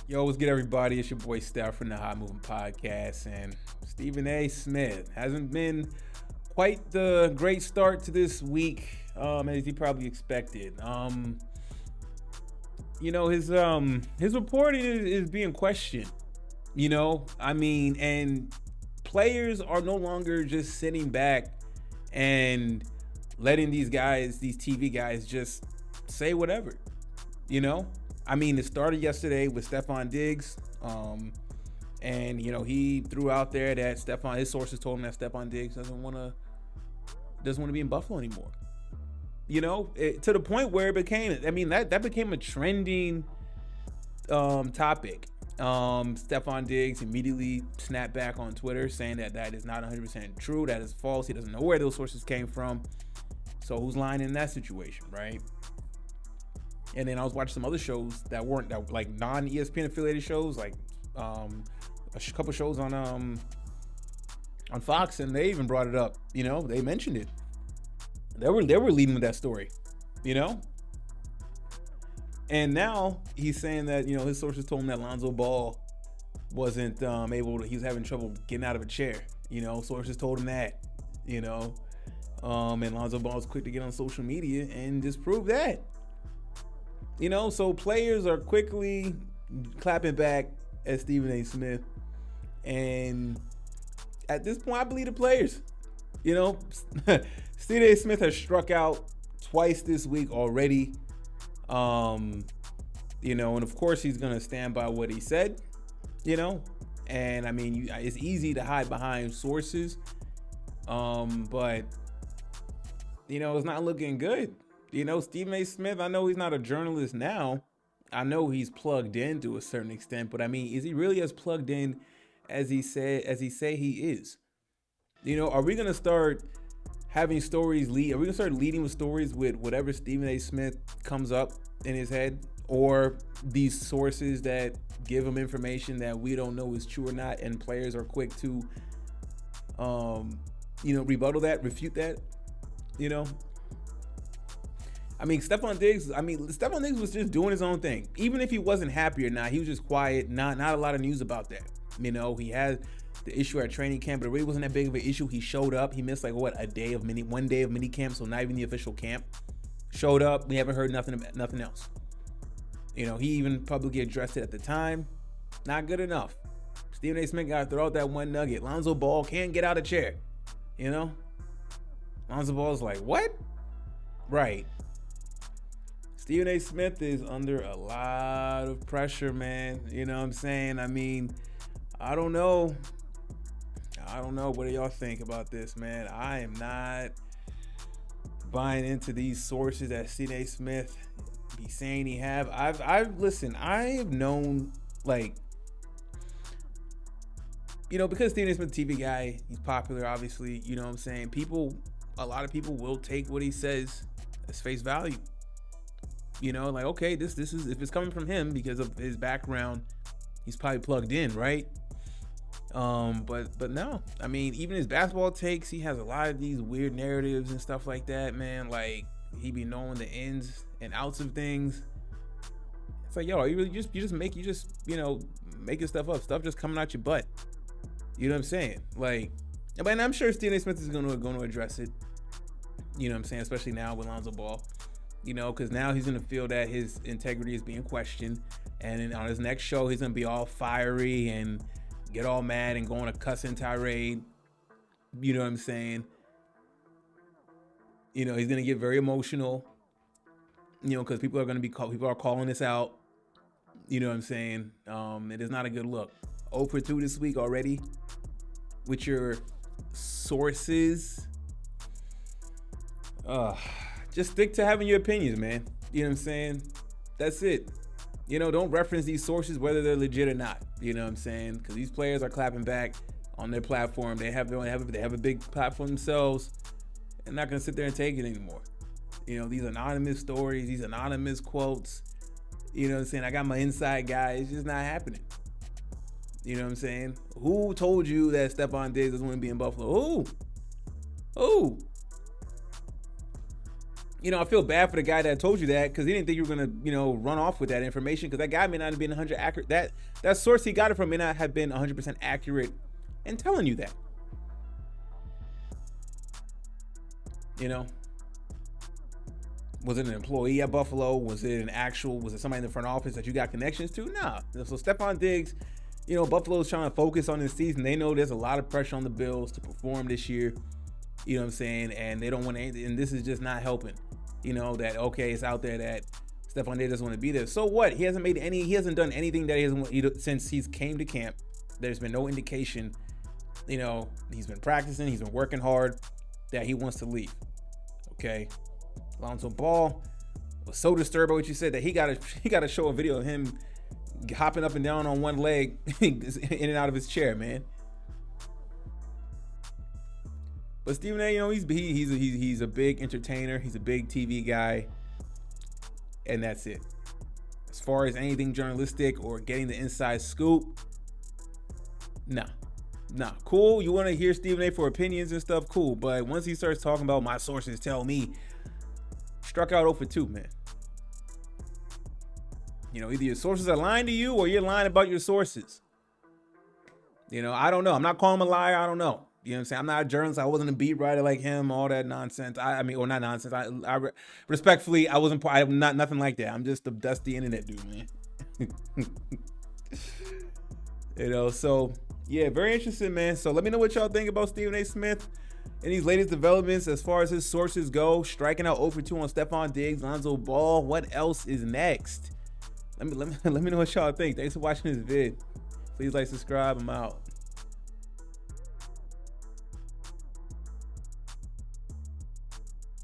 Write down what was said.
Yo, what's good, everybody? It's your boy Steph from the Hot Moving Podcast, and Stephen A Smith hasn't been quite the great start to this week, as he probably expected. His reporting is being questioned. And players are no longer just sitting back and letting these TV guys, just say whatever. It started yesterday with Stefon Diggs, and he threw out there that his sources told him that Stefon Diggs doesn't want to be in Buffalo anymore. To the point where it became, that became a trending topic. Stefon Diggs immediately snapped back on Twitter saying that is not 100% true, that is false. He doesn't know where those sources came from. So who's lying in that situation, right? And then I was watching some other shows that weren't like non-ESPN affiliated shows, like a couple shows on Fox, and they even brought it up. They mentioned it. They were leading with that story, And now he's saying that his sources told him that Lonzo Ball wasn't able to. He was having trouble getting out of a chair. Sources told him that. And Lonzo Ball was quick to get on social media and disprove that. So players are quickly clapping back at Stephen A. Smith. And at this point, I believe the players. Stephen A. Smith has struck out twice this week already. And of course he's going to stand by what he said, And it's easy to hide behind sources. But it's not looking good. Stephen A. Smith, I know he's not a journalist now. I know he's plugged in to a certain extent, but is he really as plugged in as he say he is? Are we going to start having stories lead? Are we going to start leading with stories with whatever Stephen A. Smith comes up in his head, or these sources that give him information that we don't know is true or not, and players are quick to rebuttal that, refute that, Stefon Diggs was just doing his own thing. Even if he wasn't happy or not, he was just quiet. Not a lot of news about that. He had the issue at training camp, but it really wasn't that big of an issue. He showed up. He missed one day of mini camp, so not even the official camp. Showed up. We haven't heard nothing else. He even publicly addressed it at the time. Not good enough. Stephen A. Smith got to throw out that one nugget. Lonzo Ball can't get out of chair. Lonzo Ball's like, what? Right. Stephen A. Smith is under a lot of pressure, man. You know what I'm saying? I don't know. What do y'all think about this, man? I am not buying into these sources that Stephen A. Smith be saying he have. I have known, because Stephen A. Smith, TV guy, he's popular, obviously. You know what I'm saying? A lot of people will take what he says as face value. Okay, this is, if it's coming from him because of his background, he's probably plugged in, right? But no, even his basketball takes, he has a lot of these weird narratives and stuff like that, man. He be knowing the ins and outs of things. It's like, yo, are you really making stuff up, stuff just coming out your butt. You know what I'm saying? And I'm sure Stephen A. Smith is going to address it. You know what I'm saying? Especially now with Lonzo Ball. Because now he's going to feel that his integrity is being questioned. And then on his next show, he's going to be all fiery and get all mad and go on a cussing tirade. You know what I'm saying? He's going to get very emotional. Because people are calling this out. You know what I'm saying? It is not a good look. 0 for 2 this week already with your sources. Just stick to having your opinions, man. You know what I'm saying? That's it. Don't reference these sources whether they're legit or not. You know what I'm saying? Because these players are clapping back on their platform. They have a big platform themselves. They're not going to sit there and take it anymore. These anonymous stories, these anonymous quotes. You know what I'm saying? I got my inside guy. It's just not happening. You know what I'm saying? Who told you that Stefon Diggs doesn't want to be in Buffalo? Who? I feel bad for the guy that told you that, because he didn't think you were gonna, run off with that information, because that guy may not have been 100 accurate. That source he got it from may not have been 100% accurate in telling you that. Was it an employee at Buffalo? Was it somebody in the front office that you got connections to? Nah. So Stefon Diggs, Buffalo's trying to focus on this season. They know there's a lot of pressure on the Bills to perform this year. You know what I'm saying? And they don't want anything, and this is just not helping. That, okay, it's out there that Stefon Diggs doesn't want to be there. So what? He hasn't done anything that since he's came to camp. There's been no indication, he's been practicing, he's been working hard, that he wants to leave. Okay. Lonzo Ball was so disturbed by what you said that he got to show a video of him hopping up and down on one leg in and out of his chair, man. But Stephen A, he's a big entertainer. He's a big TV guy, and that's it. As far as anything journalistic or getting the inside scoop, nah. Cool. You want to hear Stephen A for opinions and stuff, cool. But once he starts talking about my sources tell me, struck out 0 for 2, man. Either your sources are lying to you or you're lying about your sources. I don't know. I'm not calling him a liar. I don't know. You know what I'm saying? I'm not a journalist. I wasn't a beat writer like him, all that nonsense. Or not nonsense. Respectfully, I'm not nothing like that. I'm just a dusty internet dude, man. So yeah, very interesting, man. So let me know what y'all think about Stephen A Smith and these latest developments as far as his sources go. Striking out 0 for 2 on Stefon Diggs, Lonzo Ball. What else is next? Let me know what y'all think. Thanks for watching this vid. Please like, subscribe. I'm out.